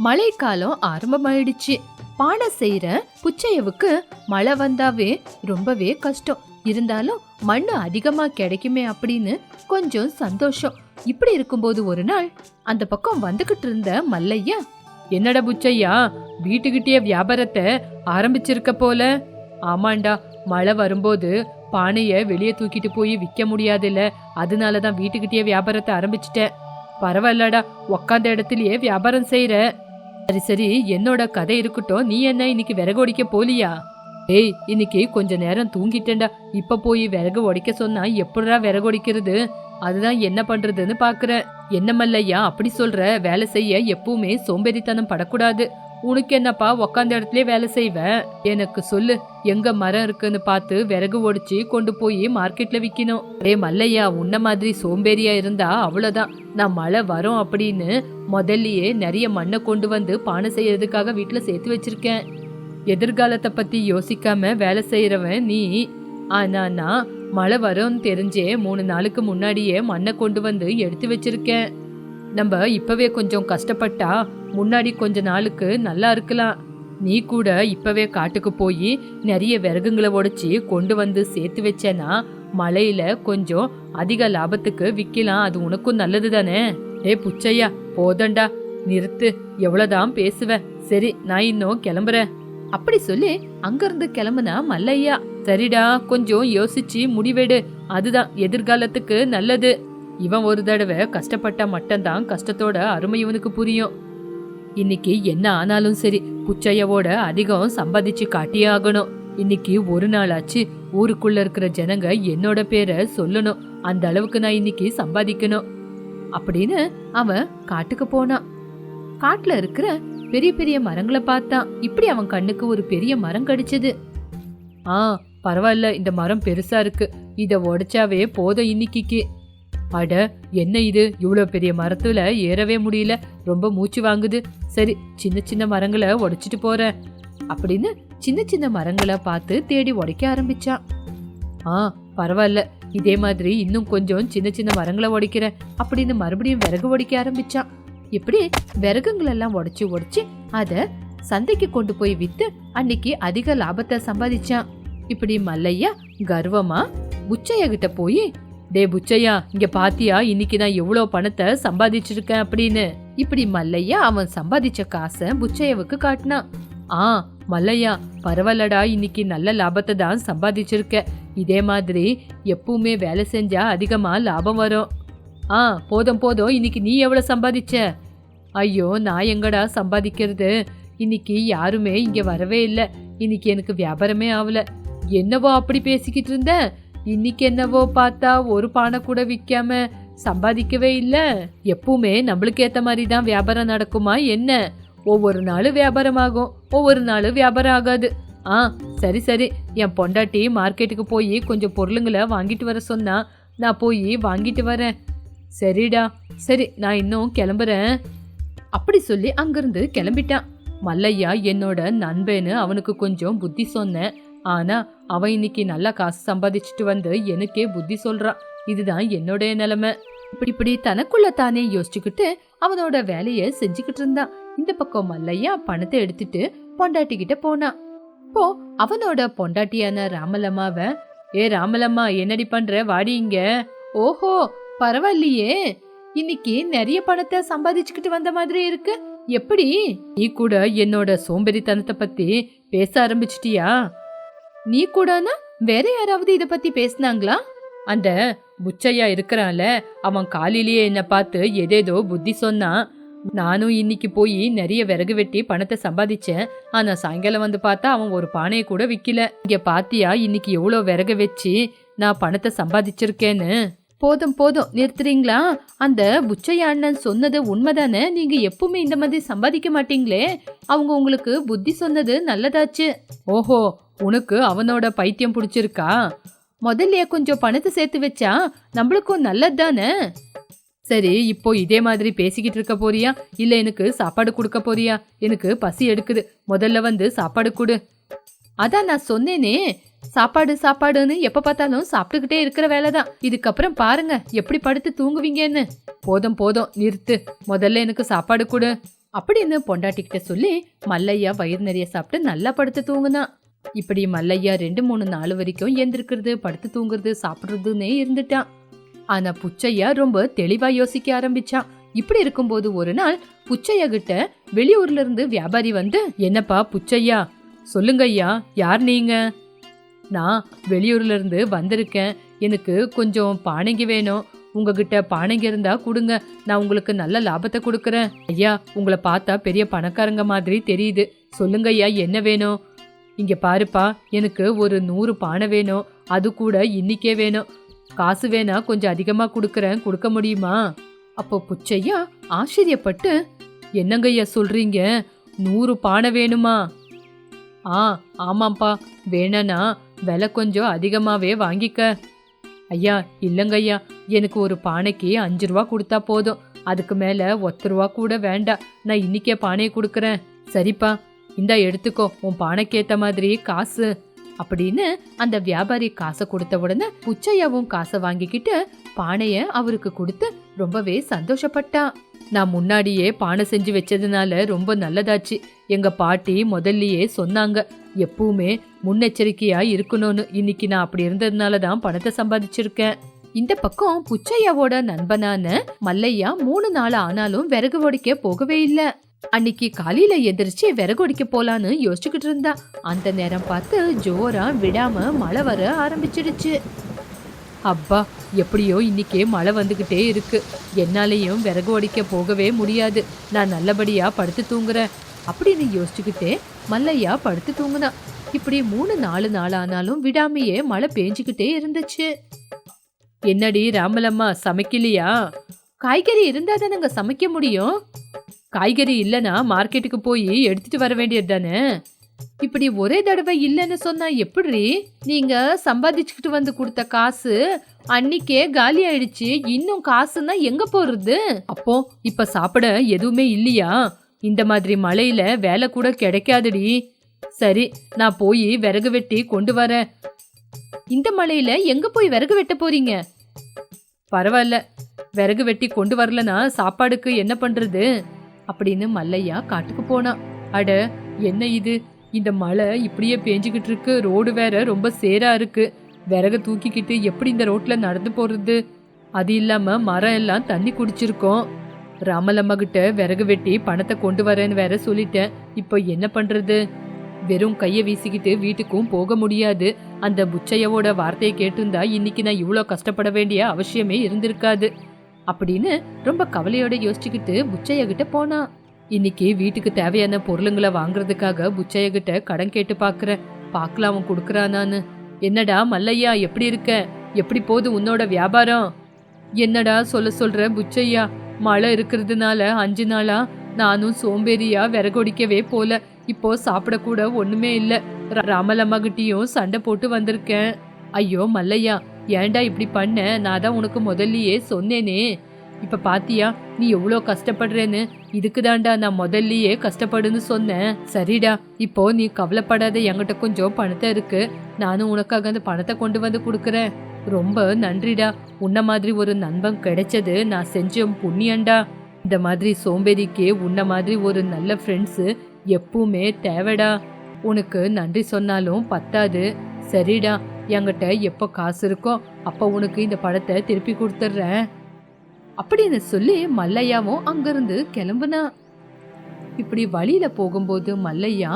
மழைக்காலம் ஆரம்பமாயிடுச்சு. பானை செய்யற புச்சையவுக்கு மழை வந்தாவே ரொம்பவே கஷ்டம். இருந்தாலும் மண்ணு அதிகமா கிடைக்குமே அப்படின்னு கொஞ்சம் சந்தோஷம். இப்படி இருக்கும்போது ஒரு நாள் அந்த பக்கம் வந்துகிட்டு இருந்த மல்லையா, என்னடா புச்சையா, வீட்டுக்கிட்டே வியாபாரத்தை ஆரம்பிச்சிருக்க போல. ஆமாண்டா, மழை வரும்போது பானைய வெளியே தூக்கிட்டு போய் விற்க முடியாதுல்ல, அதனாலதான் வீட்டுக்கிட்டே வியாபாரத்தை ஆரம்பிச்சிட்டேன். பரவாயில்லடா, உக்காந்த இடத்துலயே வியாபாரம் செய்யற. சரி சரி, என்னோட கதை இருக்கட்டும். நீ என்ன இன்னைக்கு விறகு உடைக்க போலியா? ஏய், இன்னைக்கு கொஞ்ச நேரம் தூங்கிட்டேன்டா. இப்ப போய் விறகு உடைக்க சொன்னா எப்படிடா விறகு உடைக்கிறது? அதுதான் என்ன பண்றதுன்னு பாக்குறேன். என்ன மல்லையா அப்படி சொல்ற? வேலை செய்ய எப்பவுமே சோம்பேறித்தனம் படக்கூடாது. உனக்கு என்னப்பா, உக்காந்த இடத்துலயே வேலை செய்வ? எனக்கு சொல்லு, எங்க மரம் இருக்குன்னு பார்த்து விறகு ஒடிச்சு கொண்டு போய் மார்க்கெட்ல விக்கணும். மல்லையா, உன்ன மாதிரி சோம்பேறியா இருந்தா அவ்வளவுதான். நான் மழை வரும் அப்படின்னு முதல்லயே நிறைய மண்ணை கொண்டு வந்து பானை செய்யறதுக்காக வீட்டுல சேர்த்து வச்சிருக்கேன். எதிர்காலத்தை பத்தி யோசிக்காம வேலை செய்யறவன் நீ. ஆனா நான் மழை வரும்னு தெரிஞ்சே 3 நாளுக்கு முன்னாடியே மண்ணை கொண்டு வந்து எடுத்து வச்சிருக்கேன். நம்ம இப்பவே கொஞ்சம் கஷ்டப்பட்டா முன்னாடி கொஞ்ச நாளுக்கு நல்லா இருக்கலாம். நீ கூட இப்பவே காட்டுக்கு போய் நிறைய விறகுங்களை உடைச்சி கொண்டு வந்து சேர்த்து வச்சேன்னா மழையில கொஞ்சம் அதிக லாபத்துக்கு விக்கலாம். அது உனக்கும் நல்லது தானே? புச்சையா, போதண்டா, நிறுத்து. எவ்வளவுதான் பேசுவ? சரி, நான் இன்னும் கிளம்புறேன் அப்படி சொல்லி அங்கிருந்து கிளம்புனா மல்லையா. சரிடா, கொஞ்சம் யோசிச்சு முடிவெடு, அதுதான் எதிர்காலத்துக்கு நல்லது. இவன் ஒரு தடவை கஷ்டப்பட்ட மட்டும்தான் கஷ்டத்தோட அருமை இவனுக்கு புரியும். இன்னைக்கு என்ன ஆனாலும் சரி, புச்சையாவோட அதிகம் சம்பாதிச்சு காட்டியே ஆகணும். இன்னைக்கு ஒரு நாள் ஆச்சு, ஊருக்குள்ள இருக்கிற ஜனங்க என்னோட பேரை சொல்லணும். அந்த அளவுக்கு நான் இன்னைக்கு சம்பாதிக்கணும் அப்படின்னு அவன் காட்டுக்கு போனான். காட்டுல இருக்கிற பெரிய பெரிய மரங்களை பார்த்தான். இப்படி அவன் கண்ணுக்கு ஒரு பெரிய மரம் கடிச்சது. பரவாயில்ல, இந்த மரம் பெருசா இருக்கு, இத உடைச்சாவே போதும் இன்னைக்கு. அட, என்ன இது, இவ்வளவு பெரிய மரத்துல ஏறவே முடியல, ரொம்ப மூச்சு வாங்குது. சரி, சின்ன சின்ன மரங்களை உடைச்சிட்டு போறேன் அப்படின்னு சின்ன சின்ன மரங்களை பார்த்து தேடி உடைக்க ஆரம்பிச்சான். பரவாயில்ல, இதே மாதிரி இன்னும் கொஞ்சம் சின்ன சின்ன மரங்களை உடைக்கிறேன் அப்படின்னு மறுபடியும் விறகு உடைக்க ஆரம்பிச்சான். இப்படி விறகுங்களெல்லாம் உடைச்சு அத சந்தைக்கு கொண்டு போய் வித்து அன்னைக்கு அதிக லாபத்தை சம்பாதிச்சான். இப்படி மல்லையா கர்வமா புச்சையா கிட்ட போய், புச்சையா, இங்க பாத்தியா, இன்னைக்கு நான் எவ்வளவு பணத்தை சம்பாதிச்சிருக்கேன் அப்படின்னு. இப்படி மல்லையா அவன் சம்பாதிச்ச காசை புச்சையாவுக்கு காட்டினான். மல்லையா, பரவாயில்லடா, இன்னைக்கு நல்ல லாபத்தை தான் சம்பாதிச்சிருக்க. இதே மாதிரி எப்பவுமே வேலை செஞ்சா அதிகமா லாபம் வரும். போதும் போதும், இன்னைக்கு நீ எவ்வளவு சம்பாதிச்ச? ஐயோ, நான் எங்கடா சம்பாதிக்கிறது? இன்னைக்கு யாருமே இங்க வரவே இல்லை. இன்னைக்கு எனக்கு வியாபாரமே ஆகல. என்னவோ அப்படி பேசிக்கிட்டு இருந்த, இன்னைக்கு என்னவோ பார்த்தா ஒரு பானை கூட விற்காம சம்பாதிக்கவே இல்லை. எப்பவுமே நம்மளுக்கு ஏத்த மாதிரி தான் வியாபாரம் நடக்குமா என்ன? ஒவ்வொரு நாளும் வியாபாரம் ஆகும், ஒவ்வொரு நாளும் வியாபாரம் ஆகாது. சரி சரி, என் பொண்டாட்டி மார்க்கெட்டுக்கு போய் கொஞ்சம் பொருளுங்களை வாங்கிட்டு வர சொன்னா, நான் போய் வாங்கிட்டு வரேன். சரிடா, சரி, நான் இன்னும் கிளம்புறேன் அப்படி சொல்லி அங்கிருந்து கிளம்பிட்டான். மல்லையா என்னோட நண்பன்னு அவனுக்கு கொஞ்சம் புத்தி சொன்னேன். ஆனா அவன் இன்னைக்கு நல்லா காசு சம்பாதிச்சுட்டு வந்து எனக்கே புத்தி சொல்றான். இதுதான் என்னோட நிலைமை. இப்படி தனக்குள்ள தானே யோசிச்சுக்கிட்டு அவனோட வேலைய செஞ்சுக்கிட்டு இருந்தான். இந்த பக்கம் மல்லையா பணத்தை எடுத்துட்டு பொண்டாட்டி கிட்ட போனான். அவனோட பொண்டாட்டியான ராமலம்மாவ, ராமலம்மா, என்னடி பண்ற, வாடி இங்க. ஓஹோ, பரவாயில்லையே, இன்னைக்கு நிறைய பணத்தை சம்பாதிச்சுக்கிட்டு வந்த மாதிரி இருக்கு. எப்படி? நீ கூட என்னோட சோம்பேறித்தனத்தை பத்தி பேச ஆரம்பிச்சிட்டியா? நீ கூடனா வேற யாராவது இத பத்தி பேசினாங்களா? அந்த புச்சையா இருக்கிறான்ல, அவன் காலையிலேயே என்ன பார்த்து ஏதேதோ புத்தி சொன்னான். நானும் இன்னைக்கு போய் நிறைய விறகு வெட்டி பணத்தை சம்பாதிச்சேன். ஆனா சாயங்காலம் வந்து பார்த்தா அவன் ஒரு பானையை கூட விக்கல. இங்க பாத்தியா இன்னைக்கு எவ்வளவு விறகு வச்சு நான் பணத்தை சம்பாதிச்சிருக்கேன்னு. போதும் போதும், நிறுத்துறீங்களா? அந்த புச்சையா அண்ணன் சொன்னது உண்மைதானே? நீங்க எப்பவுமே இந்த மாதிரி சம்பாதிக்க மாட்டீங்களே. அவங்க உங்களுக்கு புத்தி சொன்னது நல்லதாச்சு. ஓஹோ, உனக்கு அவனோட பைத்தியம் பிடிச்சிருக்கா? முதல்லயே கொஞ்சம் பணத்தை சேர்த்து வச்சா நம்மளுக்கும் நல்லது தானே. சரி, இப்போ இதே மாதிரி பேசிக்கிட்டு இருக்க போறியா, இல்ல எனக்கு சாப்பாடு கொடுக்க போறியா? எனக்கு பசி எடுக்குது, முதல்ல வந்து சாப்பாடு கொடு. அதான் நான் சொன்னேனே, சாப்பாடு சாப்பாடுன்னு எப்ப பார்த்தாலும் சாப்பிட்டுக்கிட்டே இருக்கிற வேலைதான். இதுக்கப்புறம் பாருங்க எப்படி படுத்து தூங்குவீங்கன்னு. போதும் போதும், நிறுத்து. முதல்ல எனக்கு சாப்பாடு கொடு. அப்படின்னு பொண்டாட்டிக்கிட்ட சொல்லி மல்லையா வயிறு நிறைய சாப்பிட்டு நல்லா படுத்து தூங்குனான். இப்படி மல்லையா 2-3 நாள் வரைக்கும் எந்திருக்கிறது, படுத்து தூங்குறது, சாப்பிடுறதுன்னே இருந்துட்டான். ஆனா புச்சையா ரொம்ப தெளிவா யோசிக்க ஆரம்பிச்சான். இப்படி இருக்கும்போது ஒரு நாள் புச்சையா கிட்ட வெளியூர்ல இருந்து வியாபாரி வந்து, என்னப்பா புச்சையா, சொல்லுங்க ஐயா, யார் நீங்க? நான் வெளியூர்ல இருந்து வந்திருக்கேன், எனக்கு கொஞ்சம் பானைங்க வேணும், உங்ககிட்ட பானைங்க இருந்தா கொடுங்க, நான் உங்களுக்கு நல்ல லாபத்தை கொடுக்கறேன். ஐயா, உங்களை பார்த்தா பெரிய பணக்காரங்க மாதிரி தெரியுது, சொல்லுங்க ஐயா என்ன வேணும்? இங்க பாருப்பா, எனக்கு ஒரு 100 பானை வேணும், அது கூட இன்னிக்கே வேணும், காசு வேணா கொஞ்சம் அதிகமா கொடுக்கறேன், கொடுக்க முடியுமா? அப்போ புச்சையா ஆச்சரியப்பட்டு, என்னங்க ஐயா சொல்றீங்க, 100 பானை வேணுமா? ஆமாப்பா, வேணனா விலை கொஞ்சம் அதிகமாவே வாங்கிக்க. ஐயா இல்லங்க ஐயா, எனக்கு ஒரு பானைக்கு 5 ரூபா கொடுத்தா போதும், அதுக்கு மேல 1 ரூபா கூட வேண்டாம், நான் இன்னைக்கே பானையை கொடுக்கறேன். சரிப்பா, இந்தா எடுத்துக்கோ, உன் பானைக்கு ஏத்த மாதிரி காசு அப்படின்னு அந்த வியாபாரி காசை கொடுத்த உடனே புச்சையாவும் காசை வாங்கிக்கிட்டு பானைய அவருக்கு கொடுத்து ரொம்பவே சந்தோஷப்பட்டான். நான் முன்னாடியே பானை செஞ்சு வச்சதுனால ரொம்ப நல்லதாச்சு, எங்க பாட்டி முதல்லயே சொன்னாங்க எப்பவுமே முன்னெச்சரிக்கையா இருக்கணும்னு, இன்னைக்கு நான் அப்படி இருந்ததுனால தான் பணத்தை சம்பாதிச்சிருக்கேன். இந்த பக்கம் புச்சையாவோட நண்பனான மல்லையா 3 நாள் ஆனாலும் விறகு ஒடிக்க போகவே இல்ல. அன்னைக்கு காலையில எந்திரிச்சு விறகு ஒடிக்க போலான்னு யோசிச்சுக்கிட்டு இருந்தா. அந்த நேரம் பார்த்து ஜோரா விடாம மழை வர ஆரம்பிச்சிடுச்சு. அப்பா, எப்படியோ இன்னைக்கே மழை வந்துகிட்டே இருக்கு, என்னாலையும் விறகு ஒடிக்க போகவே முடியாது, நான் நல்லபடியா படுத்து தூங்குறேன் அப்படின்னு யோசிச்சுக்கிட்டே மல்லையா படுத்து தூங்குனா. இப்படி 3-4 நாள் ஆனாலும் விடாமையே மழை பெஞ்சுக்கிட்டே இருந்துச்சு. என்னடி ராமலம்மா, சமைக்கலையா? காய்கறி இருந்தா தானங்க சமைக்க முடியும். காய்கறி இல்லனா மார்க்கெட்டுக்கு போய் எடுத்துட்டு வர வேண்டியது தானே. இப்படி ஒரே தடவை இல்லைன்னு சொன்னா எப்படி? நீங்க சம்பாதிச்சுக்கிட்டு வந்து கொடுத்த காசு அன்னிக்கே காலி ஆயிடுச்சு, இன்னும் காசுன்னா எங்க போறது? அப்போ இப்ப சாப்பிட எதுவுமே இல்லையா? இந்த மாதிரி மழையில வேலை கூட கிடைக்காதுடி. சரி, நான் போய் விறகு வெட்டி கொண்டு வரேன். இந்த மழையில எங்க போய் விறகு வெட்ட போறீங்க? பரவாயில்ல, விறகு வெட்டி கொண்டு வரலனா சாப்பாடுக்கு என்ன பண்றது அப்படின்னு மல்லையா காட்டுக்கு போனான். அட என்ன இது, இந்த மழை இப்படியே பேஞ்சுக்கிட்டு இருக்கு, ரோடு வேற ரொம்ப சேரா இருக்கு, விறகு தூக்கிக்கிட்டு எப்படி இந்த ரோட்ல நடந்து போறது? அது இல்லாம மரம் எல்லாம் தண்ணி குடிச்சிருக்கோம். ராமலம்மா கிட்ட விறகு வெட்டி பணத்தை கொண்டு வரேன்னு வேற சொல்லிட்டேன், இப்போ என்ன பண்றது? வெறும் கையை வீசிக்கிட்டு வீட்டுக்கும் போக முடியாது. அந்த புச்சையோட வார்த்தையை கேட்டிருந்தா இன்னைக்கு நான் இவ்வளோ கஷ்டப்பட வேண்டிய அவசியமே இருந்திருக்காது அப்படின்னு ரொம்ப கவலையோட யோசிச்சுக்கிட்டு புச்சைய கிட்ட போனா. இன்னைக்கு வீட்டுக்கு தேவையான பொருளுங்களை வாங்குறதுக்காக புச்சைய கிட்ட கடன் கேட்டு பார்க்கலாம் அவன் கொடுக்கறானான்னு. என்னடா மல்லையா, எப்படி இருக்க? எப்படி போகுது உன்னோட வியாபாரம்? என்னடா சொல்ற புச்சையா, மழை இருக்கிறதுனால 5 நாளா நானும் சோம்பேறியா விறகொடிக்கவே போல, இப்போ சாப்பிடக்கூட ஒண்ணுமே இல்ல, ராமலம்மா கிட்டயும் சண்டை போட்டு வந்திருக்கேன். ஐயோ மல்லையா, ஏன்டா இப்படி பண்ண? நான் தான் உனக்கு முதல்லயே சொன்னேனே, இப்ப பாத்தியா நீ எவ்வளோ கஷ்டப்படுறேன்னு. இதுக்கு தாண்டா நான் முதல்லயே கஷ்டப்படுன்னு சொன்னேன். சரிடா, இப்போ நீ கவலைப்படாத, என்கிட்ட கொஞ்சம் பணத்தை இருக்கு, நானும் உனக்காக அந்த பணத்தை கொண்டு வந்து கொடுக்கறேன். ரொம்ப நன்றிடா, உன்ன மாதிரி ஒரு நண்பன் கிடைச்சது நான் செஞ்ச புண்ணியண்டா. இந்த மாதிரி சோம்பேறிக்கு உன்ன மாதிரி ஒரு நல்ல ஃப்ரெண்ட்ஸு எப்பவுமே தேவைடா. உனக்கு நன்றி சொன்னாலும் பத்தாது. சரிடா, என்கிட்ட எப்போ காசு இருக்கோ அப்போ உனக்கு இந்த பணத்தை திருப்பி கொடுத்துட்றேன் அப்படின்னு சொல்லி மல்லையாவும் அங்கிருந்து கிளம்புனா. இப்படி வழியில போகும்போது மல்லையா,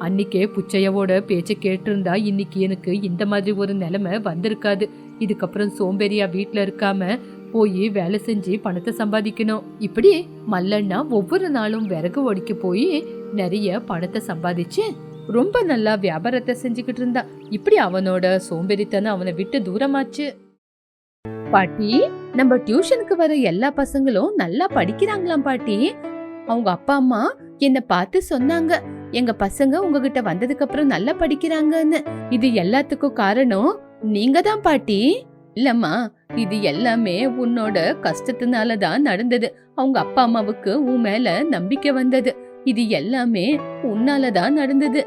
அன்னிக்கே புச்சையாவோட பேச்சை கேட்டிருந்தா இன்னைக்கு எனக்கு இந்த மாதிரி ஒரு நிலைமை வந்திருக்காது. இதுக்கப்புறம் சோம்பேறியா வீட்டுல இருக்காம போய் வேலை செஞ்சு பணத்தை சம்பாதிக்கணும். இப்படி மல்லண்ணா ஒவ்வொரு நாளும் விறகு ஒடிக்க போய் நிறைய பணத்தை சம்பாதிச்சு ரொம்ப நல்லா வியாபாரத்தை செஞ்சுக்கிட்டு இருந்தா. இப்படி அவனோட சோம்பேறித்தனம் அவனை விட்டு தூரமாச்சு. பாட்டி, நம்ம டியூஷனுக்கு வர எல்லா பசங்களும் நல்லா படிக்கிறாங்களாம் பாட்டி. அவங்க அப்பா அம்மா என்ன பார்த்து சொன்னாங்க, எங்க பசங்க உங்ககிட்ட வந்ததுக்கு அப்புறம் நல்லா படிக்கிறாங்கன்னு. இது எல்லாத்துக்கும் காரணம் நீங்க தான் பாட்டி. இல்லம்மா, இது எல்லாமே உன்னோட கஷ்டத்தினாலதான் நடந்தது. அவங்க அப்பா அம்மாவுக்கு உன் மேல நம்பிக்கை வந்தது. இது எல்லாமே உன்னாலதான் நடந்தது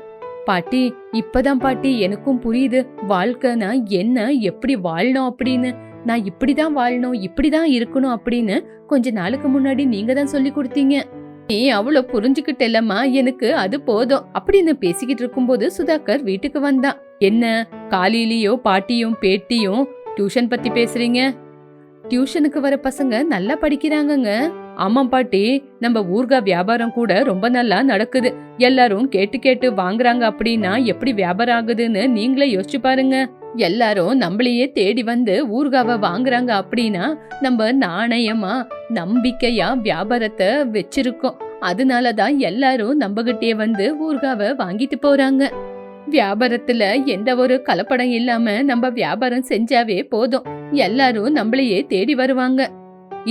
பாட்டி. இப்பதான் பாட்டி எனக்கும் புரியுது, வாழ்க்கைனா என்ன, எப்படி வாழணும் அப்படின்னு. நான் இப்படிதான் வாழணும், இப்படிதான் இருக்கணும் அப்படின்னு கொஞ்ச நாளுக்கு முன்னாடி நீங்க தான் சொல்லி கொடுத்தீங்க. நீ அவ்வளவு புரிஞ்சுக்கிட்டலம்மா, எனக்கு அது போதும் அப்படின்னு பேசிக்கிட்டு இருக்கும்போது சுதாகர் வீட்டுக்கு வந்தான். என்ன காலையிலயோ பாட்டியும் பேட்டியும் டியூஷன் பத்தி பேசுறீங்க? டியூஷனுக்கு வர பசங்க நல்லா படிக்கிறாங்கங்க. ஆமா பாட்டி, நம்ம ஊர்கா வியாபாரம் கூட ரொம்ப நல்லா நடக்குது. எல்லாரும் கேட்டு கேட்டு வாங்குறாங்க அப்படின்னா எப்படி வியாபாரம் ஆகுதுன்னு நீங்களே யோசிச்சு பாருங்க. எல்லாரும் நம்மளையே தேடி வந்து ஊர்காவை வாங்குறாங்க அப்படின்னா நம்ம நாணயமா நம்பிக்கையா வியாபாரத்தை வச்சிருக்கோம். அதனாலதான் எல்லாரும் நம்மகிட்டயே வந்து ஊர்காவை வாங்கிட்டு போறாங்க. வியாபாரத்துல எந்த ஒரு கலப்படம் இல்லாம நம்ம வியாபாரம் செஞ்சாவே போதும், எல்லாரும் நம்மளையே தேடி வருவாங்க.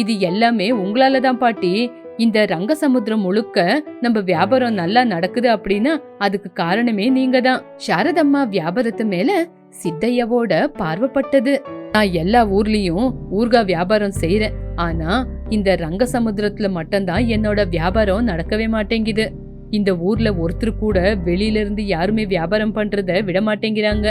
இது எல்லாமே உங்களாலதான் பாட்டி. இந்த ரங்கசமுத்திரம் முழுக்க நம்ம வியாபாரம் நல்லா நடக்குது அப்படின்னா அதுக்கு காரணமே நீங்க தான். சாரதம்மா வியாபாரத்து மேல சித்தையாவோட பார்வைப்பட்டது. நான் எல்லா ஊர்லயும் ஊர்கா வியாபாரம் செய்யறேன், ஆனா இந்த ரங்கசமுத்திரத்துல மட்டும்தான் என்னோட வியாபாரம் நடக்கவே மாட்டேங்குது. இந்த ஊர்ல ஒருத்தர் கூட வெளியில இருந்து யாருமே வியாபாரம் பண்றத விட மாட்டேங்கிறாங்க.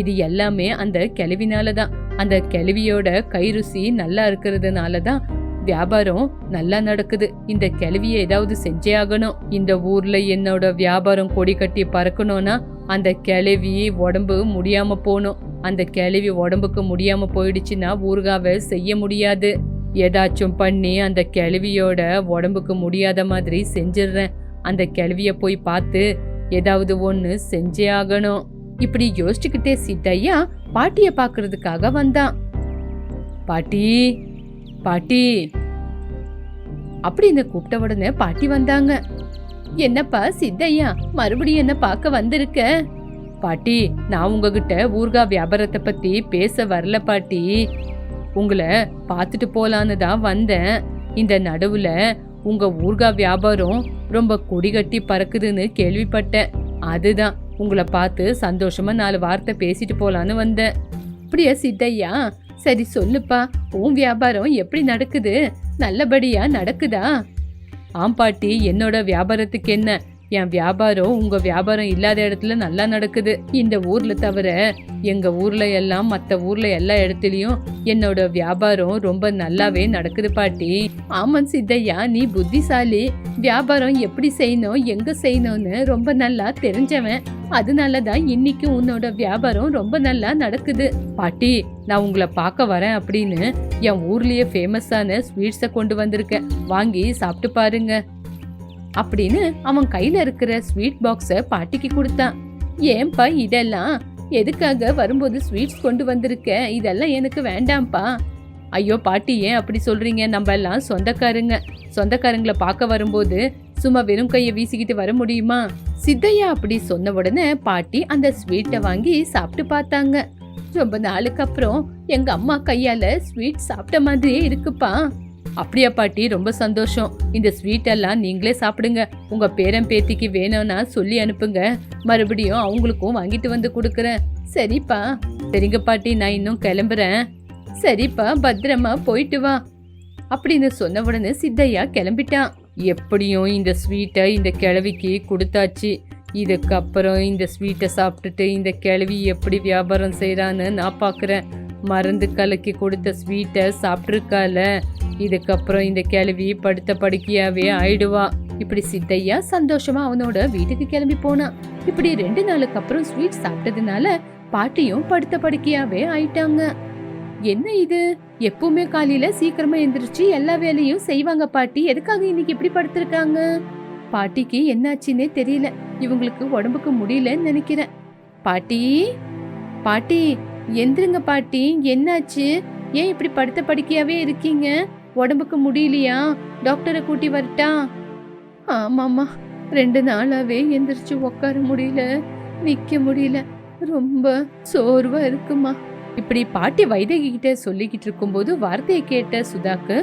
இது எல்லாமே அந்த கிழவினாலதான். அந்த கிழவியோட கை ருசி நல்லா இருக்கிறதுனாலதான் வியாபாரம் நல்லா நடக்குது. இந்த கிழவிய ஏதாவது செஞ்சே ஆகணும். இந்த ஊர்ல என்னோட வியாபாரம் கொடி கட்டி பறக்கணும்னா அந்த கிழவி உடம்பு முடியாம போகணும். அந்த கிழவி உடம்புக்கு முடியாம போயிடுச்சுன்னா ஊர்காவை செய்ய முடியாது. ஏதாச்சும் பண்ணி அந்த கிழவியோட உடம்புக்கு முடியாத மாதிரி செஞ்சிடுறேன். அந்த கிழவிய போய் பார்த்து ஏதாவது ஒண்ணு செஞ்சே ஆகணும். இப்படி யோசிச்சுக்கிட்டே சித்தையா பாட்டிய பாக்குறதுக்காக வந்தான். பாட்டி பாட்டி அப்படின்னு கூப்பிட்ட உடனே பாட்டி வந்தாங்க. என்னப்பா சித்தையா, மறுபடியும் என்ன பார்க்க வந்திருக்க? பாட்டி, நான் உங்ககிட்ட ஊர்கா வியாபாரத்தை பத்தி பேச வரல பாட்டி. உங்களை பார்த்துட்டு போலான்னு தான் வந்தேன். இந்த நடுவுல உங்க ஊர்கா வியாபாரம் ரொம்ப கொடிகட்டி பறக்குதுன்னு கேள்விப்பட்டேன். அதுதான் உங்களை பார்த்து சந்தோஷமா 4 வார்த்தை பேசிட்டு போலான்னு வந்தேன். அப்படியா சித்தையா? சரி சொல்லுப்பா, உன் வியாபாரம் எப்படி நடக்குது? நல்லபடியா நடக்குதா? ஆம் பாட்டி, என்னோட வியாபாரத்துக்கு என்ன, என் வியாபாரம் உங்க வியாபாரம் இல்லாத இடத்துல நல்லா நடக்குது. இந்த ஊர்ல தவிர எங்க ஊர்ல எல்லாம் மத்த ஊர்ல எல்லா இடத்துலயும் என்னோட வியாபாரம் ரொம்ப நல்லாவே நடக்குது பாட்டி. ஆமா சித்தையா, நீ புத்திசாலி. வியாபாரம் எப்படி செய்யணும் எங்க செய்யணும்னு ரொம்ப நல்லா தெரிஞ்சவன். அதனாலதான் இன்னைக்கு உன்னோட வியாபாரம் ரொம்ப நல்லா நடக்குது. பாட்டி, நான் உங்களை பார்க்க வரேன் அப்படின்னு என் ஊர்லயே ஃபேமஸான ஸ்வீட்ஸை கொண்டு வந்திருக்கேன், வாங்கி சாப்பிட்டு பாருங்க அப்படின்னு அவன் கையில இருக்கிற ஸ்வீட் பாக்ஸ பாட்டிக்கு கொடுத்தான். ஏன்பா இதெல்லாம்? எதுக்காக வரும்போது ஸ்வீட்ஸ் கொண்டு வந்திருக்க? இதெல்லாம் எனக்கு வேண்டாம்ப்பா. ஐயோ பாட்டி, ஏன் அப்படி சொல்றீங்க? நம்ம எல்லாம் சொந்தக்காரங்களை பார்க்க வரும்போது சும்மா வெறும் கையை வீசிக்கிட்டு வர முடியுமா? சித்தையா அப்படி சொன்ன உடனே பாட்டி அந்த ஸ்வீட்டை வாங்கி சாப்பிட்டு பார்த்தாங்க. ரொம்ப நாளுக்கு அப்புறம் எங்க அம்மா கையால ஸ்வீட் சாப்பிட்ட மாதிரியே இருக்குப்பா. அப்படியா பாட்டி, ரொம்ப சந்தோஷம். இந்த ஸ்வீட் எல்லாம் நீங்களே சாப்பிடுங்க. உங்க பேரன் பேத்திக்கு வேணும்னா சொல்லி அனுப்புங்க, மறுபடியும் அவங்களுக்கும் வாங்கிட்டு வந்து கொடுக்கறேன். சரிப்பா. சரிங்க பாட்டி, நான் இன்னும் கிளம்புறேன். சரிப்பா, பத்திரமா போயிட்டு வா அப்படின்னு சொன்ன உடனே சித்தையா கிளம்பிட்டான். எப்படியும் இந்த ஸ்வீட்டை இந்த கிழவிக்கு கொடுத்தாச்சு. இதுக்கப்புறம் இந்த ஸ்வீட்டை சாப்பிட்டுட்டு இந்த கிழவி எப்படி வியாபாரம் செய்யறான்னு நான் பாக்குறேன். மருந்து கலக்கி கொடுத்த ஸ்வீட்டை சாப்பிட்டுருக்கால, இதுக்கப்புறம் இந்த கிழவி படுத்த படுக்கையாவே ஆயிடுவா. இப்படி சித்தையா சந்தோஷமா அவனோட வீட்டுக்கு கிளம்பி போனான். இப்படி 2 நாளுக்கு அப்புறம் ஸ்வீட் சாப்பிட்டதுனால பாட்டியும் படுத்த படுக்கையாவே ஆயிட்டாங்க. என்ன இது, எப்பவுமே காலையில சீக்கிரமா எந்திரிச்சு எல்லா வேலையும் செய்வாங்க பாட்டி, எதுக்காக இன்னைக்கு இப்படி படுத்திருக்காங்க? பாட்டிக்கு என்னாச்சுன்னே தெரியல. இவங்களுக்கு உடம்புக்கு முடியலன்னு நினைக்கிறேன். பாட்டி பாட்டி எந்திருங்க பாட்டி, என்னாச்சு? ஏன் இப்படி படுத்த படுக்கையாவே இருக்கீங்க? உடம்புக்கு முடியலையா? டாக்டரை கூட்டி வரட்டா? ஆமாம்மா, 2 நாளாவே எந்திரிச்சு உட்கார முடியல, நிக்க முடியல, ரொம்ப சோர்வா இருக்குமா. இப்படி பாட்டி வைத்திய கிட்ட சொல்லிக்கிட்டு இருக்கும்போது வார்த்தையை கேட்ட சுதாக்கு,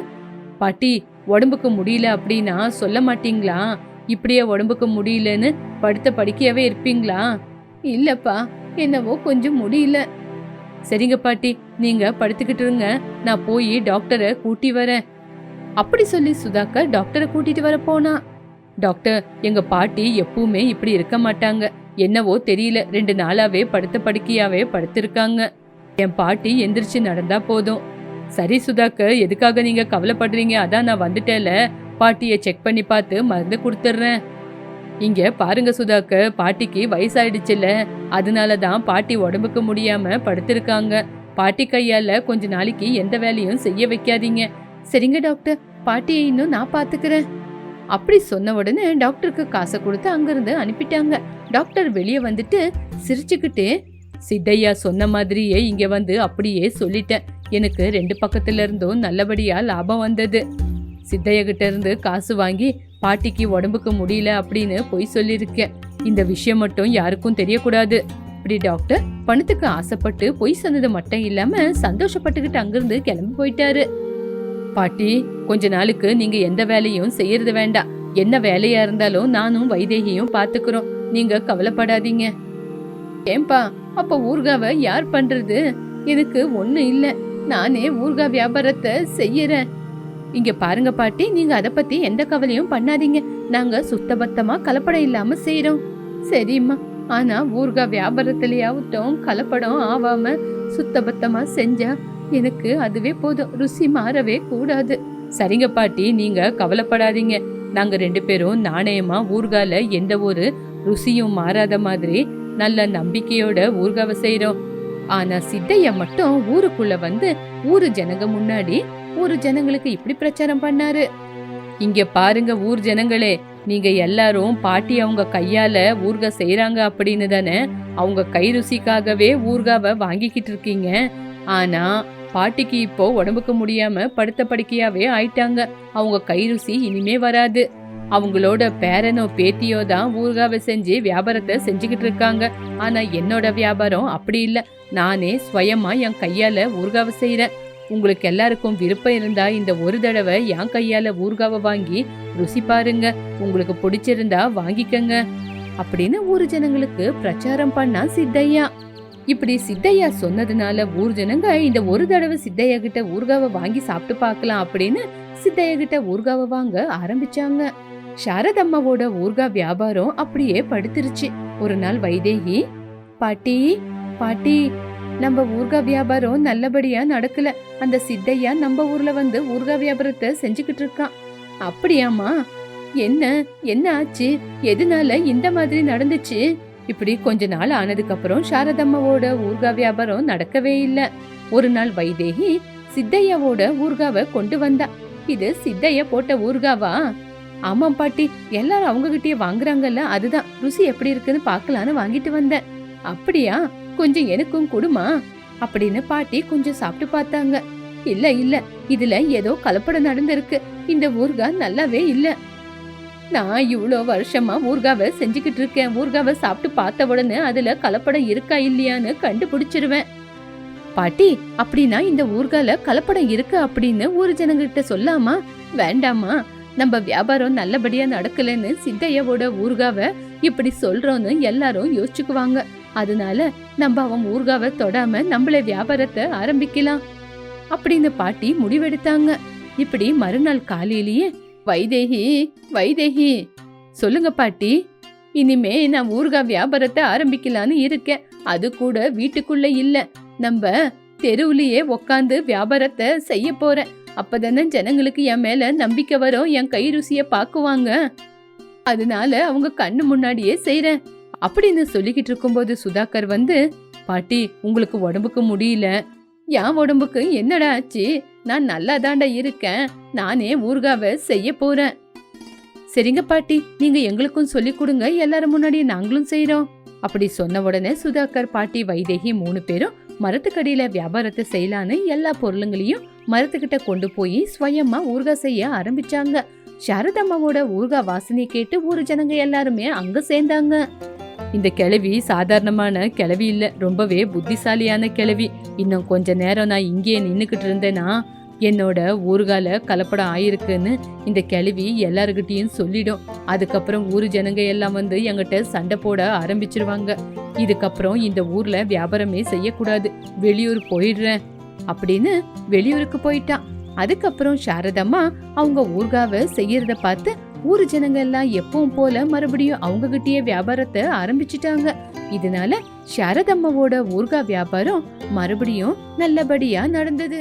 பாட்டி உடம்புக்கு முடியல அப்படின்னா சொல்ல மாட்டீங்களா? இப்படியே உடம்புக்கு முடியலன்னு படுத்த படுக்கையாவே இருப்பீங்களா? இல்லப்பா, என்னவோ கொஞ்சம் முடியல. சரிங்க பாட்டி, நீங்க படுத்துக்கிட்டு இருங்க, நான் போய் டாக்டரை கூட்டி வரேன் அப்படி சொல்லி சுதாகர் டாக்டரை கூட்டிட்டு வர போனா. டாக்டர், எங்க பாட்டி எப்பவுமே இப்படி இருக்க மாட்டாங்க, என்னவோ தெரியல 2 நாளாவே படுத்த படுக்கையாவே படுத்திருக்காங்க. என் பாட்டி எந்திரிச்சு நடந்தா போதும். சரி சுதாகர், எதுக்காக நீங்க கவலைப்படுறீங்க? அதான் நான் வந்துட்டேல, பாட்டியை செக் பண்ணி பார்த்து மருந்து கொடுத்துட்றேன். இங்க பாருங்க சுதாகர், பாட்டிக்கு வயசாயிடுச்சுல்ல, அதனாலதான் பாட்டி உடம்புக்கு முடியாம படுத்திருக்காங்க. பாட்டி கையால கொஞ்ச நாளைக்கு எந்த வேலையும் செய்ய வைக்காதீங்க. சரிங்க டாக்டர், பாட்டியை இன்னும் நான் பாத்துக்கிறேன். அப்படி சொன்ன உடனே டாக்டருக்கு காசை கொடுத்து அங்கிருந்து அனுப்பிட்டாங்க. டாக்டர் வெளியே வந்துட்டு சிரிச்சுக்கிட்டே, சித்தையா சொன்ன மாதிரியே இங்க வந்து அப்படியே சொல்லிட்டேன். எனக்கு 2 பக்கத்துல இருந்தும் நல்லபடியா லாபம் வந்தது. சித்தையா கிட்ட இருந்து காசு வாங்கி பாட்டிக்கு உடம்புக்கு முடியல அப்படின்னு பொய் சொல்லியிருக்கேன். இந்த விஷயம் மட்டும் யாருக்கும் தெரியக்கூடாது. இப்படி டாக்டர் பணத்துக்கு ஆசைப்பட்டு பொய் சொன்னது மட்டும் இல்லாம சந்தோஷப்பட்டுக்கிட்டு அங்கிருந்து கிளம்பி போயிட்டாரு. பாட்டி, கொஞ்ச நாளுக்கு நீங்க எந்த வேலையும் செய்யறது வேண்டாம். என்ன வேலையா இருந்தாலும் நானும் வைதேகியும் பாத்துக்கிறோம். நீங்க கவலைப்படாதீங்க. ஏன்பா, அப்ப ஊர்காவை யார் பண்றது? எனக்கு ஒண்ணு இல்ல, நானே ஊர்கா வியாபாரத்தை செய்யறேன். இங்க பாருங்க பாட்டி, நீங்க அத பத்தி எந்த கவலையும் பண்ணாதீங்க. நாங்க சுத்தபத்தமா கலப்படம் இல்லாம செய்யறோம். சரிம்மா, ஆனா ஊர்கா வியாபாரத்திலேயாவட்டும் கலப்படம் ஆவாம சுத்தபத்தமா செஞ்சா எனக்கு அதுவே போதும், ருசி மாறவே கூடாது. சரிங்க பாட்டி, நீங்க கவலைப்படாதீங்க. நாங்க 2 பேரும் நாணயமா ஊர்கால எந்த ஒரு ருசியும் மாறாத மாதிரி நல்ல நம்பிக்கையோட ஊர்காவை செய்யறோம். ஆனா சித்தையா மட்டும் ஊருக்குள்ள வந்து ஊரு ஜனங்க முன்னாடி ஊரு ஜனங்களுக்கு இப்படி பிரச்சாரம் பண்ணாரு. இங்க பாருங்க ஊர் ஜனங்களே, நீங்க எல்லாரும் பாட்டி அவங்க கையால ஊர்கா செய்யறாங்க அப்படின்னு தானே அவங்க கை ருசிக்காகவே ஊர்காவை வாங்கிக்கிட்டு இருக்கீங்க. ஆனா பாட்டிக்கு இப்போ உடம்புக்கு முடியாம படுத்த படுக்கையாவே ஆயிட்டாங்க. அவங்க கை ருசி இனிமே வராது. அவங்களோட பேரனோ பேத்தியோ தான் ஊர்காவை செஞ்சு வியாபாரத்தை செஞ்சுக்கிட்டு இருக்காங்க. ஆனா என்னோட வியாபாரம் அப்படி இல்ல. நானே ஸ்வயமா என் கையால ஊர்காவை செய்யறேன். உங்களுக்கு எல்லாருக்கும் விருப்பம் இருந்தா இந்த ஒரு தடவை என் கையால ஊர்காவை வாங்கி ருசி பாருங்க. உங்களுக்கு பிடிச்சிருந்தா வாங்கிக்கங்க அப்படின்னு ஊர் ஜனங்களுக்கு பிரச்சாரம் பண்ணா சித்தையா. இப்படி சித்தையா சொன்னதுனால ஊர் ஜனங்க இந்த ஒரு தடவை சித்தையா கிட்ட ஊர்காவை வாங்கி சாப்பிட்டு பார்க்கலாம் அப்படின்னு சித்தையா கிட்ட ஊர்காவை வாங்க ஆரம்பிச்சாங்க. சாரதம்மாவோட ஊர்கா வியாபாரம் அப்படியே படுத்துருச்சு. ஒரு நாள் வைதேகி, பாட்டி பாட்டி, நம்ம ஊர்கா வியாபாரம் நல்லபடியா நடக்கல. அந்த சித்தையா நம்ம ஊர்ல வந்து ஊர்கா வியாபாரத்தை செஞ்சுக்கிட்டு இருக்கான். அப்படியாமா? என்ன என்ன ஆச்சு? எதனால இந்த மாதிரி நடந்துச்சு? இப்படி கொஞ்ச நாள் ஆனதுக்கு அப்புறம் சாரதம்மாவோட ஊர்கா வியாபாரம் நடக்கவே இல்ல. ஒரு நாள் வைதேகி சித்தையாவோட ஊர்காவை கொண்டு வந்தா. இது சித்தையா போட்ட ஊர்காவா? ஆமாம் பாட்டி, எல்லாரும் அவங்க கிட்டயே வாங்குறாங்கல்ல, அதுதான். ருசி எப்படி இருக்குன்னு பாக்கலான்னு வாங்கிட்டு வந்தேன். அப்படியா? கொஞ்சம் எனக்கும் கொடுமா அப்படின்னு பாட்டி கொஞ்சம் சாப்பிட்டு பார்த்தாங்க. இல்ல இல்ல, இதுல ஏதோ கலப்படம் நடந்திருக்கு. இந்த ஊர்கா நல்லாவே இல்ல. நான் இவ்வளோ வருஷமா ஊர்காவை செஞ்சுக்கிட்டு இருக்கேன். ஊர்காவை சாப்பிட்டு பார்த்த உடனே அதுல கலப்படம் இருக்கா இல்லையான்னு கண்டுபிடிச்சிருவேன். பாட்டி, அப்படின்னா இந்த ஊர்கால கலப்படம் இருக்கு அப்படின்னு ஊர் ஜனங்கிட்ட சொல்லாமா? வேண்டாமா? நம்ம வியாபாரம் நல்லபடியா நடக்கலன்னு சித்தையாவோட ஊர்காவை இப்படி சொல்றோன்னு எல்லாரும் யோசிச்சுக்குவாங்க. அதனால நம்ம அவன் ஊர்காவை தொடாம நம்மளே வியாபாரத்தை ஆரம்பிக்கலாம் அப்படின்னு பாட்டி முடிவெடுத்தாங்க. இப்படி மறுநாள் காலையிலேயே, வைதேகி வைதேகி, சொல்லுங்க பாட்டி. இனிமே நான் ஊர்கா வியாபாரத்தை ஆரம்பிக்கலான்னு இருக்கேன். அது கூட வீட்டுக்குள்ள இல்ல, நம்ம தெருவுலயே உக்காந்து வியாபாரத்தை செய்ய போறேன். அப்பதானே ஜனங்களுக்கு என் மேல நம்பிக்கை வரும், என் கை ருசிய பாக்குவாங்க. அதனால அவங்க கண்ணு முன்னாடியே செய்யறேன் அப்படின்னு சொல்லிக்கிட்டு இருக்கும்போது சுதாகர் வந்து, பாட்டி, உங்களுக்கு உடம்புக்கு முடியல. என் உடம்புக்கு என்னடா ஆச்சு? நான் நல்லா தாண்டா இருக்கேன். நானே ஊர்காவை செய்ய போறேன். சரிங்க பாட்டி, நீங்க எங்களுக்கும் சொல்லி கொடுங்க, எல்லாரும் முன்னாடி நாங்களும் செய்யறோம் அப்படி சொன்ன உடனே சுதாகர், பாட்டி, வைதேகி 3 பேரும் மரத்துக்கடியில வியாபாரத்தை செய்யலான்னு எல்லா பொருளுங்களையும் மரத்துக்கிட்ட கொண்டு போய் ஸ்வயமா ஊர்கா செய்ய ஆரம்பிச்சாங்க. சாரதம்மாவோட ஊர்கா வாசனை கேட்டு ஊரு ஜனங்க எல்லாருமே அங்க சேர்ந்தாங்க. இந்த கிழவி சாதாரணமான கிழவி இல்ல, ரொம்பவே புத்திசாலியான கிழவி. இன்னும் கொஞ்ச நேரம் நான் இங்கேயே நின்னுக்கிட்டு இருந்தேன்னா என்னோட ஊர்கால கலப்படம் ஆயிருக்குன்னு இந்த கிழவி எல்லாருக்கிட்டையும் சொல்லிடும். அதுக்கப்புறம் ஊரு ஜனங்க எல்லாம் வந்து என்கிட்ட சண்டை போட ஆரம்பிச்சிருவாங்க. இதுக்கப்புறம் இந்த ஊர்ல வியாபாரமே செய்யக்கூடாது, வெளியூர் போயிடுறேன் அப்படின்னு வெளியூருக்கு போயிட்டான். அதுக்கப்புறம் சாரதம்மா அவங்க ஊர்காவை செய்யறத பார்த்து ஊரு ஜனங்க எல்லாம் எப்பவும் போல மறுபடியும் அவங்க கிட்டயே வியாபாரத்தை ஆரம்பிச்சுட்டாங்க. இதனால சாரதம்மாவோட ஊர்கா வியாபாரம் மறுபடியும் நல்லபடியா நடந்தது.